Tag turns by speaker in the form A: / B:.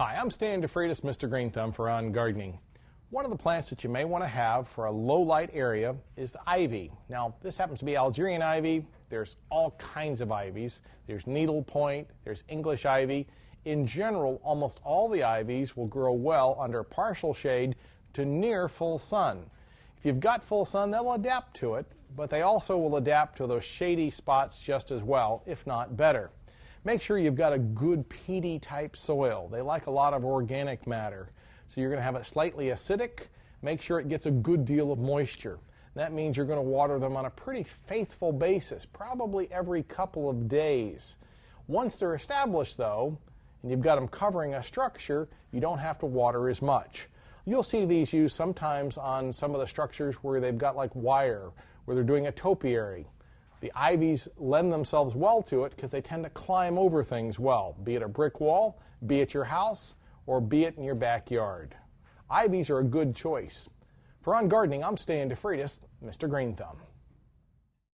A: Hi, I'm Stan DeFreitas, Mr. Green Thumb for On Gardening. One of the plants that you may want to have for a low light area is the ivy. Now, this happens to be Algerian ivy. There's all kinds of ivies. There's needlepoint, there's English ivy. In general, almost all the ivies will grow well under partial shade to near full sun. If you've got full sun, they'll adapt to it, but they also will adapt to those shady spots just as well, if not better. Make sure you've got a good peaty type soil. They like a lot of organic matter. So you're going to have it slightly acidic. Make sure it gets a good deal of moisture. That means you're going to water them on a pretty faithful basis, probably every couple of days. Once they're established, though, and you've got them covering a structure, you don't have to water as much. You'll see these used sometimes on some of the structures where they've got like wire, where they're doing a topiary. The ivies lend themselves well to it because they tend to climb over things well, be it a brick wall, be it your house, or be it in your backyard. Ivies are a good choice. For On Gardening, I'm Stan DeFreitas, Mr. Green Thumb.